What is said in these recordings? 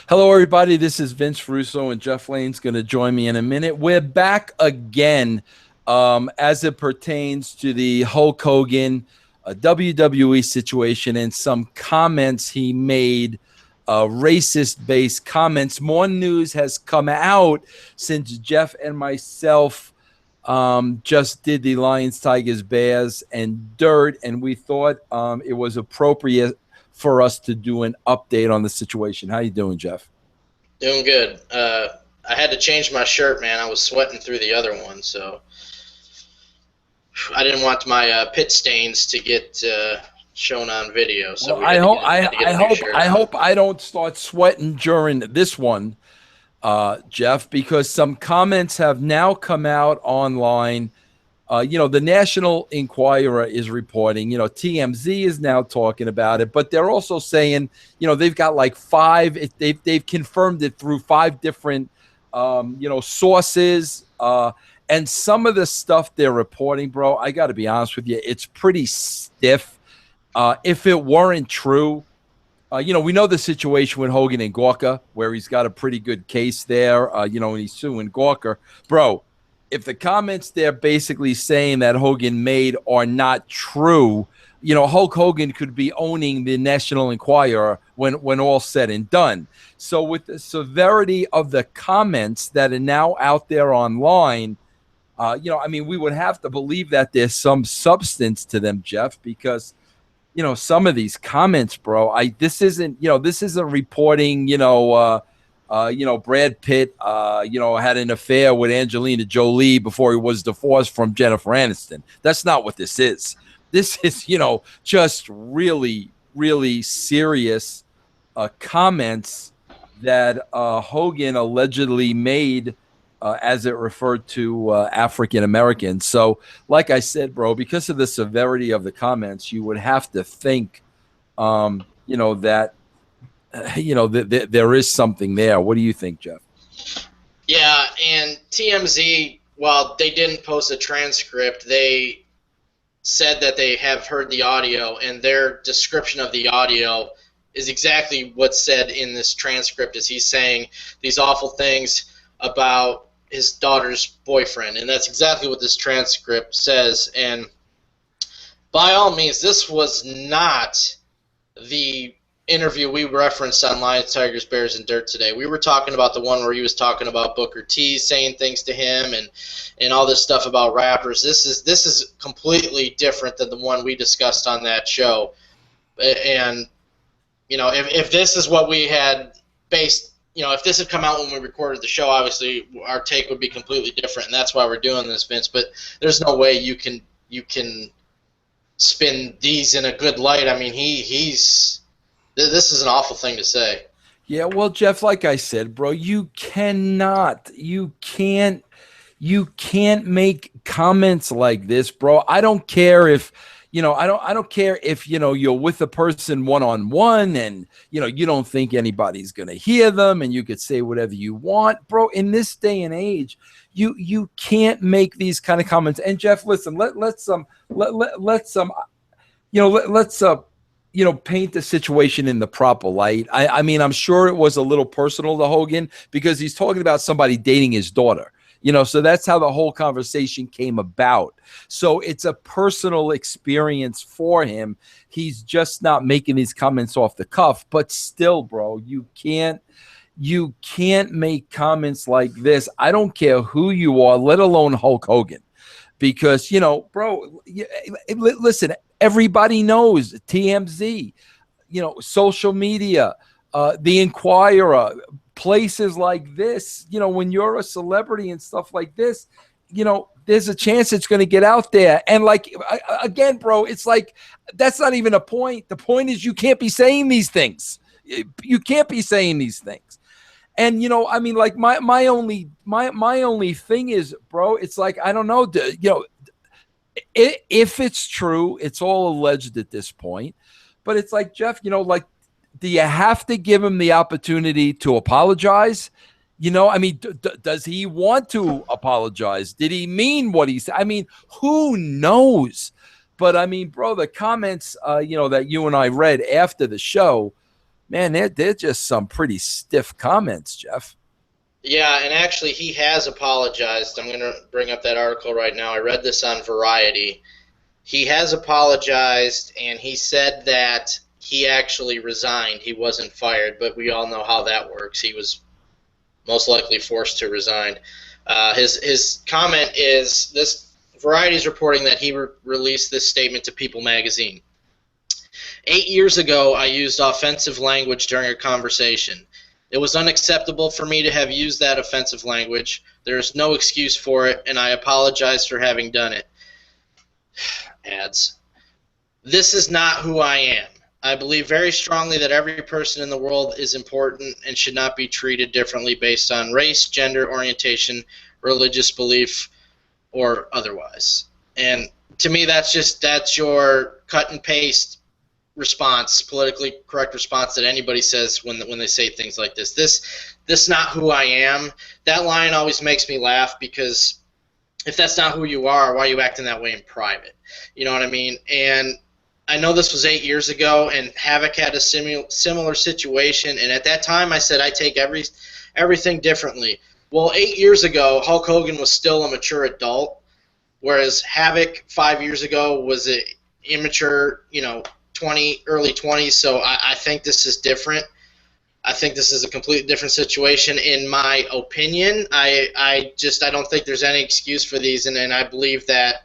Hello, everybody. This is Vince Russo, and Jeff Lane's going to join me in a minute. We're back again as it pertains to the Hulk Hogan WWE situation and some comments he made, racist-based comments. More news has come out since Jeff and myself just did the Lions, Tigers, Bears, and Dirt, and we thought it was appropriate for us to do an update on the situation. How you doing, Jeff? Doing good. I had to change my shirt, man. I was sweating through the other one, so I didn't want my pit stains to get shown on video. So well, I hope I don't start sweating during this one, Jeff, because some comments have now come out online. The National Enquirer is reporting, TMZ is now talking about it, but they're also saying, they've got like they've confirmed it through 5 different, sources. And some of the stuff they're reporting, bro, I got to be honest with you, it's pretty stiff. If it weren't true, we know the situation with Hogan and Gawker, where he's got a pretty good case there, and he's suing Gawker. Bro, if the comments they're basically saying that Hogan made are not true, Hulk Hogan could be owning the National Enquirer when all said and done. So with the severity of the comments that are now out there online, we would have to believe that there's some substance to them, Jeff, because, some of these comments, bro, this isn't reporting, Brad Pitt, had an affair with Angelina Jolie before he was divorced from Jennifer Aniston. That's not what this is. This is, just really, really serious comments that Hogan allegedly made as it referred to African Americans. So, like I said, bro, because of the severity of the comments, you would have to think, that there is something there. What do you think, Jeff? Yeah, and TMZ, while they didn't post a transcript, they said that they have heard the audio, and their description of the audio is exactly what's said in this transcript, as he's saying these awful things about his daughter's boyfriend, and that's exactly what this transcript says. And by all means, this was not the interview we referenced on Lions, Tigers, Bears, and Dirt today. We were talking about the one where he was talking about Booker T saying things to him and all this stuff about rappers. This is completely different than the one we discussed on that show. And if this is what we had based, if this had come out when we recorded the show, obviously our take would be completely different, and that's why we're doing this, Vince. But there's no way you can spin these in a good light. I mean, this is an awful thing to say. Yeah, well, Jeff, like I said, bro, you can't make comments like this, bro. I don't care if, I don't care if, you're with a person one-on-one and, you don't think anybody's going to hear them and you could say whatever you want, bro. In this day and age, you can't make these kind of comments. And Jeff, listen, let's paint the situation in the proper light. I mean, I'm sure it was a little personal to Hogan because he's talking about somebody dating his daughter, so that's how the whole conversation came about. So it's a personal experience for him. He's just not making these comments off the cuff, but still, bro, you can't make comments like this. I don't care who you are, let alone Hulk Hogan, because, bro, listen, everybody knows TMZ, social media, the Enquirer, places like this, when you're a celebrity and stuff like this, there's a chance it's going to get out there. And again, bro, it's like, that's not even a point. The point is you can't be saying these things. You can't be saying these things. And, my only thing is, bro, it's like, I don't know, if it's true, it's all alleged at this point, but it's like, Jeff, do you have to give him the opportunity to apologize? Does he want to apologize? Did he mean what he said? Who knows? But bro, the comments, that you and I read after the show, Man, they're just some pretty stiff comments, Jeff. Yeah, and actually he has apologized. I'm going to bring up that article right now. I read this on Variety. He has apologized, and he said that he actually resigned. He wasn't fired, but we all know how that works. He was most likely forced to resign. His comment is this: Variety is reporting that he released this statement to People magazine. 8 years ago, I used offensive language during a conversation. It was unacceptable for me to have used that offensive language. There is no excuse for it, and I apologize for having done it. Ads. This is not who I am. I believe very strongly that every person in the world is important and should not be treated differently based on race, gender, orientation, religious belief, or otherwise. And to me, that's your cut and paste response, politically correct response that anybody says when they say things like this. This not who I am. That line always makes me laugh, because if that's not who you are, why are you acting that way in private? You know what I mean? And I know this was 8 years ago, and Havoc had a similar situation, and at that time I said I take everything differently. Well, 8 years ago, Hulk Hogan was still a mature adult, whereas Havoc 5 years ago was an immature, early 20s. So I think this is different. I think this is a completely different situation, in my opinion. I don't think there's any excuse for these, and I believe that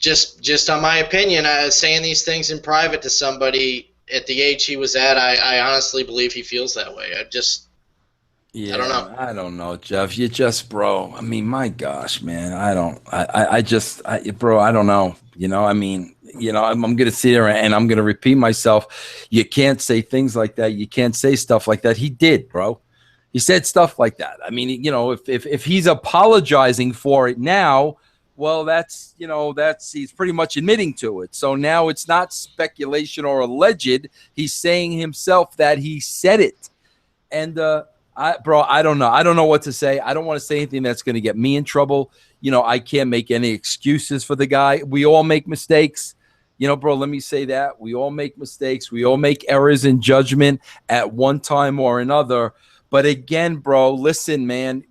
just on my opinion, saying these things in private to somebody at the age he was at, I honestly believe he feels that way. I don't know. I don't know, Jeff. You just, bro. I mean, my gosh, man. Bro, I don't know. I'm going to sit there and I'm going to repeat myself. You can't say things like that. You can't say stuff like that. He did, bro. He said stuff like that. I mean, if he's apologizing for it now, well, he's pretty much admitting to it. So now it's not speculation or alleged. He's saying himself that he said it. And, I don't know. I don't know what to say. I don't want to say anything that's going to get me in trouble. I can't make any excuses for the guy. We all make mistakes. Bro, let me say that. We all make mistakes. We all make errors in judgment at one time or another. But again, bro, listen, man,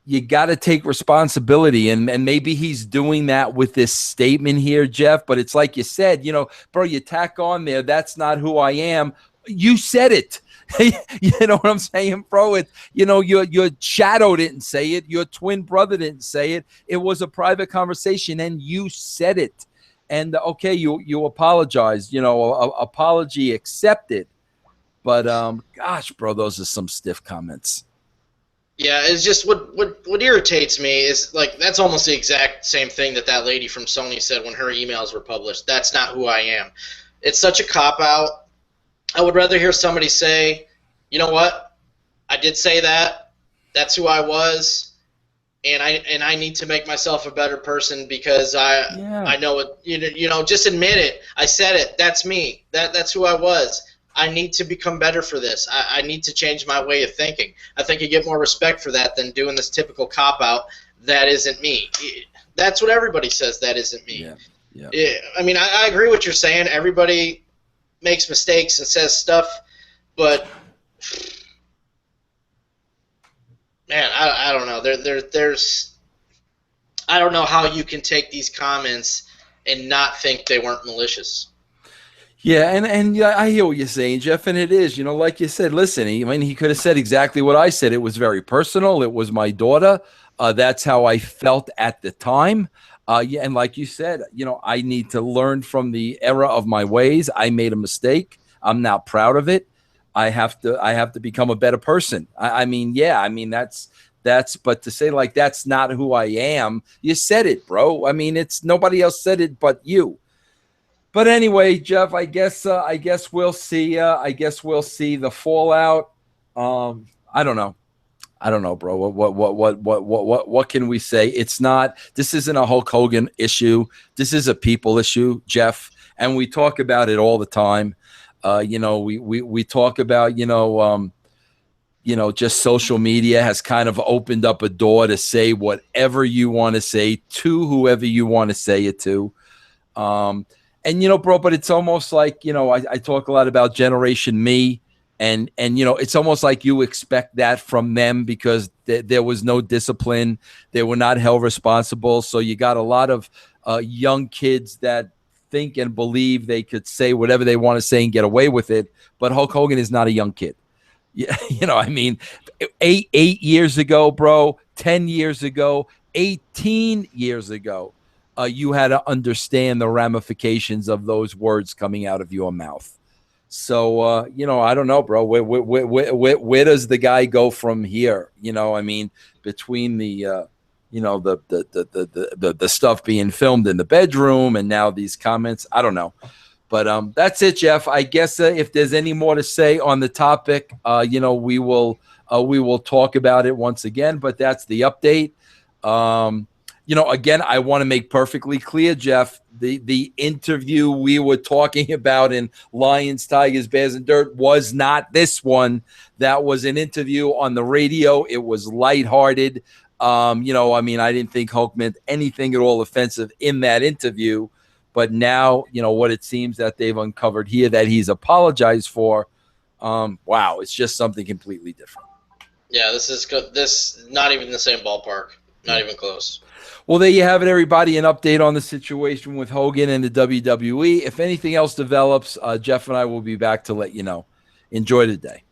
you got to take responsibility, and maybe he's doing that with this statement here, Jeff, but it's like you said, bro, you tack on there, that's not who I am. You said it. You know what I'm saying, bro? Your shadow didn't say it. Your twin brother didn't say it. It was a private conversation, and you said it. And okay, you apologize. Apology accepted. But gosh, bro, those are some stiff comments. Yeah, it's just what irritates me is, like, that's almost the exact same thing that lady from Sony said when her emails were published. That's not who I am. It's such a cop-out. I would rather hear somebody say, you know what, I did say that. That's who I was, and I need to make myself a better person because I know it. Just admit it. I said it. That's me. That's who I was. I need to become better for this. I need to change my way of thinking. I think you get more respect for that than doing this typical cop-out, that isn't me. That's what everybody says, that isn't me. Yeah. I mean, I agree with what you're saying. Everybody makes mistakes and says stuff, but, man, I don't know. There's I don't know how you can take these comments and not think they weren't malicious. Yeah, and yeah, I hear what you're saying, Jeff, and it is, like you said, listen, he could have said exactly what I said. It was very personal. It was my daughter. That's how I felt at the time. Yeah, and like you said, I need to learn from the error of my ways. I made a mistake. I'm not proud of it. I have to become a better person. That's but to say like that's not who I am, you said it, bro. I mean, it's nobody else said it but you. But anyway, Jeff, I guess we'll see. I guess we'll see the fallout. I don't know, bro. What can we say? This isn't a Hulk Hogan issue. This is a people issue, Jeff, and we talk about it all the time. We talk about just social media has kind of opened up a door to say whatever you want to say to whoever you want to say it to. And bro, but it's almost like, I talk a lot about Generation Me, and it's almost like you expect that from them because there was no discipline. They were not held responsible. So you got a lot of young kids that think and believe they could say whatever they want to say and get away with it. But Hulk Hogan is not a young kid. Yeah, I mean, 8 years ago, bro, 10 years ago, 18 years ago, you had to understand the ramifications of those words coming out of your mouth. So, I don't know, bro. Where does the guy go from here? I mean, between the the stuff being filmed in the bedroom and now these comments, I don't know. But that's it, Jeff. I guess if there's any more to say on the topic, we will talk about it once again. But that's the update. Again, I want to make perfectly clear, Jeff, the interview we were talking about in Lions, Tigers, Bears, and Dirt was not this one. That was an interview on the radio. It was lighthearted. I didn't think Hulk meant anything at all offensive in that interview. But now, what it seems that they've uncovered here that he's apologized for, wow, it's just something completely different. Yeah, this not even the same ballpark. Not even close. Well, there you have it, everybody. An update on the situation with Hogan and the WWE. If anything else develops, Jeff and I will be back to let you know. Enjoy the day.